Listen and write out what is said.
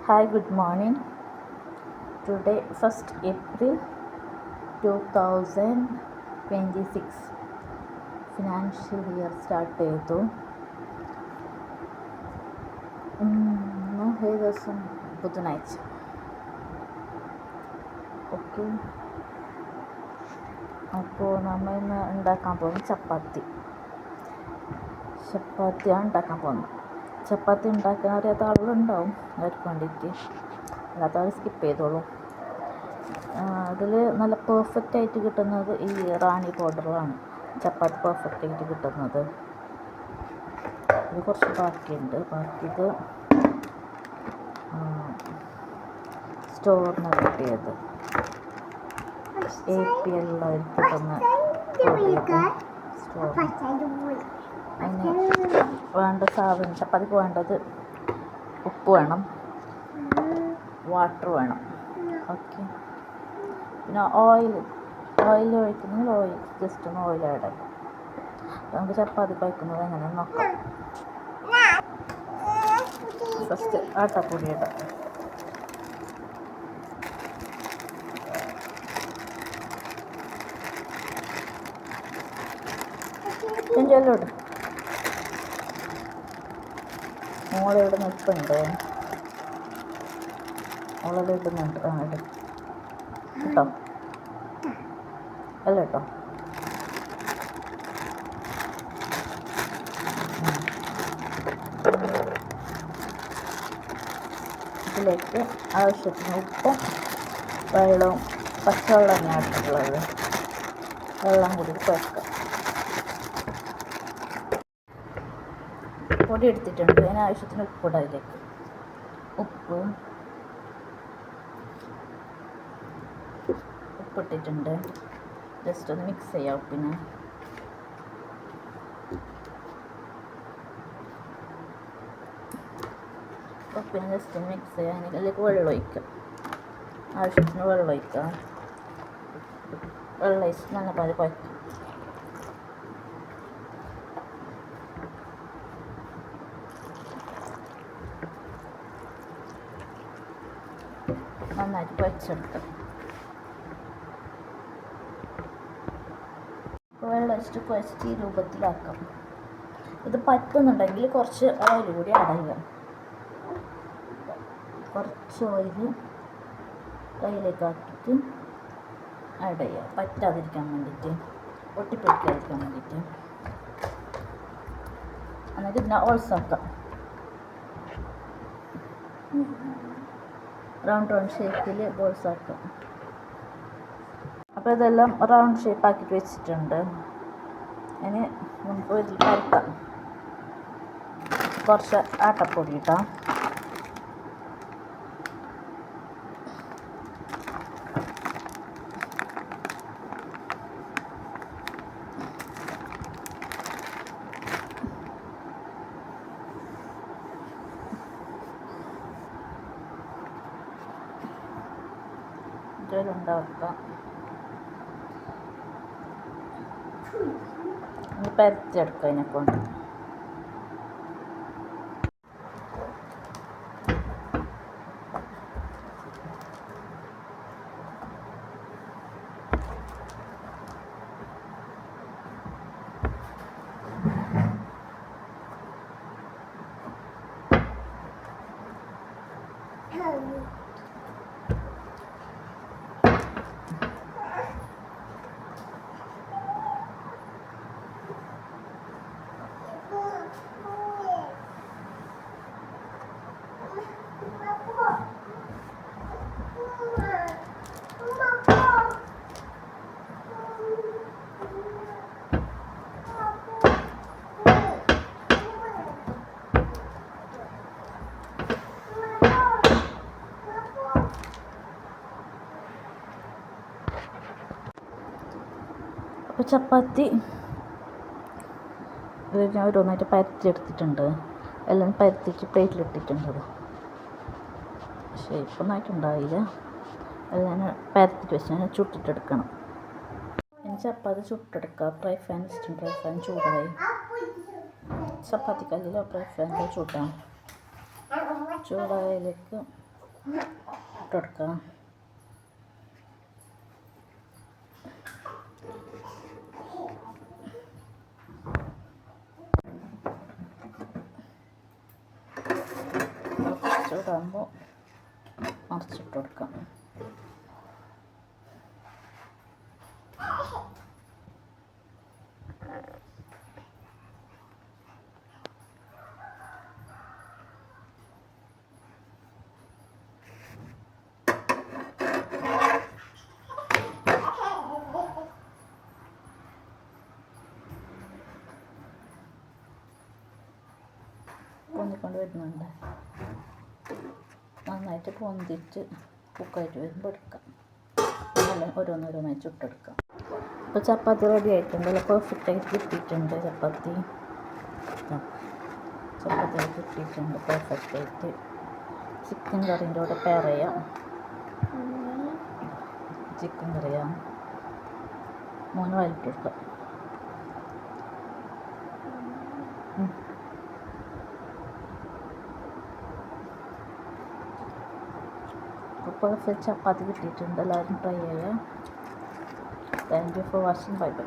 Hi, good morning. Today, 1st April 2026, financial year start ചെയ്തു. ഏത് ദിവസം? ബുധനാഴ്ച. ഓക്കെ, അപ്പോൾ നമ്മൾ ഇന്ന് ഉണ്ടാക്കാൻ പോകുന്നത് ചപ്പാത്തിയാണ് ഉണ്ടാക്കാൻ പോകുന്നത്. ചപ്പാത്തി ഉണ്ടാക്കാൻ അറിയാത്ത ആളുകളുണ്ടാവും, അവർക്ക് വേണ്ടിയിട്ട്. അല്ലാത്തവർ സ്കിപ്പ് ചെയ്തോളൂ. അതിൽ നല്ല പെർഫെക്റ്റ് ആയിട്ട് കിട്ടുന്നത് ഈ റാണി പൗഡറാണ്. ചപ്പാത്തി പെർഫെക്റ്റ് ആയിട്ട് കിട്ടുന്നത്. ഇത് കുറച്ച് ബാക്കിയുണ്ട്. ബാക്കിയത് സ്റ്റോറിന് കിട്ടിയത് APL കിട്ടുന്ന സ്റ്റോർ. അതിന് വേണ്ട സാധനം, ചപ്പാത്തിക്ക് വേണ്ടത് ഉപ്പ് വേണം, വാട്ടർ വേണം. ഓക്കെ, പിന്നെ ഓയിൽ ഒഴിക്കുന്നെങ്കിൽ ഓയിൽ ജസ്റ്റ് ഒന്ന് ഓയിൽ ആഡ് ചെയ്യാം. നമുക്ക് ചപ്പാത്തി കഴിക്കുന്നത് എങ്ങനെയാണെന്ന് നോക്കാം. ഫസ്റ്റ് ആട്ടപ്പൊടി ഇടാം. ചെല്ലോട്ട് മോളിവിടെ നിൽപ്പുണ്ട്. മോളത് ഇടുന്നുണ്ട്. ഇടും കേട്ടോ, അല്ല കേട്ടോ. ഇതിലേക്ക് ആവശ്യത്തിന് ഉപ്പും വെള്ളവും, പച്ചവെള്ളം തന്നെയാണ് ഇട്ടിട്ടുള്ളത്. വെള്ളം കൂടി കുഴക്കുക. പൊടി എടുത്തിട്ടുണ്ട്. അതിന് ആവശ്യത്തിന് ഉപ്പിടാം. ഇതിലേക്ക് ഉപ്പിട്ടിട്ടുണ്ട്. ജസ്റ്റ് ഒന്ന് മിക്സ് ചെയ്യാം. ഉപ്പിനെ ജസ്റ്റ് ഒന്ന് മിക്സ് ചെയ്യാൻ അതിലേക്ക് വെള്ളം ഒഴിക്കുക. ആവശ്യത്തിന് വെള്ളം ഒഴിക്കുക. വെള്ളം ഒഴിച്ച് നല്ല പോലെ കുഴക്കുക. നന്നായിട്ട് കുഴച്ചെടുക്കുക. വെള്ളം ഒഴിച്ചിട്ട് കുഴച്ചിട്ട് ഈ രൂപത്തിലാക്കാം. ഇത് പറ്റുന്നുണ്ടെങ്കിൽ കുറച്ച് ഓയിൽ കൂടി ആഡ് ചെയ്യാം. കുറച്ച് ഓയിൽ കയ്യിലേക്ക് ആക്കിയിട്ട് ആഡ് ചെയ്യുക. പറ്റാതിരിക്കാൻ വേണ്ടിയിട്ട്, ഒട്ടിപ്പിടിക്കാതിരിക്കാൻ വേണ്ടിയിട്ട്. എന്നിട്ട് ഇതിനെ ഓൾസാക്കാം. റൗണ്ട് ഷേപ്പിൽ ബോൾസ് ആക്കാം. അപ്പോൾ ഇതെല്ലാം റൗണ്ട് ഷേപ്പ് ആക്കിയിട്ട് വെച്ചിട്ടുണ്ട്. ഇനി നമുക്ക് ഇതിൽ പരത്താം. കുറച്ച് ആട്ടപ്പൊടി ഇട്ടാം. ഉണ്ടാക്കാം. ഇനി പരത്തിയെടുക്കാം അതിനെക്കൊണ്ട്. അപ്പോൾ ചപ്പാത്തി ഞാൻ ഓരോന്നായിട്ട് പരത്തിയെടുത്തിട്ടുണ്ട്. എല്ലാം പരത്തിച്ച് പ്ലേറ്റിലിട്ടിട്ടുണ്ട്. ഷേപ്പൊന്നായിട്ടുണ്ടായില്ല. എല്ലാം ഞാൻ പരത്തിട്ട് വെച്ച് ഞാൻ ചുട്ടിട്ടെടുക്കണം. ഇനി ചപ്പാത്തി ചുട്ടെടുക്കുക. ഫ്രൈ പാൻ ചൂടായി. ചപ്പാത്തി കല്ലിലോ ഫ്രൈ പാനിലോ ചൂടായതിലേക്ക് ഇട്ടെടുക്കാം. ചൂടാകുമ്പോൾ മറിച്ചിട്ട് കൊടുക്കാം. പൊന്തിക്കൊണ്ട് വരുന്നുണ്ട്. നന്നായിട്ട് പൊന്തിച്ച് കുക്കായിട്ട് വരുമ്പോൾ എടുക്കാം. നല്ല ഓരോന്നോരോന്നായി ചുട്ടെടുക്കാം. ഇപ്പോൾ ചപ്പാത്തി റെഡി ആയിട്ടുണ്ട്. നല്ല പെർഫെക്റ്റായിട്ട് കിട്ടിയിട്ടുണ്ട് ചപ്പാത്തി. ചപ്പാത്തി കിട്ടിയിട്ടുണ്ട് പെർഫെക്റ്റായിട്ട്. ചിക്കൻ കറീൻ്റെ കൂടെ പെയർ ചെയ്യാം. ചിക്കൻ കറിയാണ്. മോന് വഴറ്റി കൊടുക്കാം. പെർഫെക്റ്റ് ചപ്പാത്തി കിട്ടിയിട്ടുണ്ട്. എല്ലാവരും ട്രൈ ചെയ്യാം. Thank you for watching. Bye bye.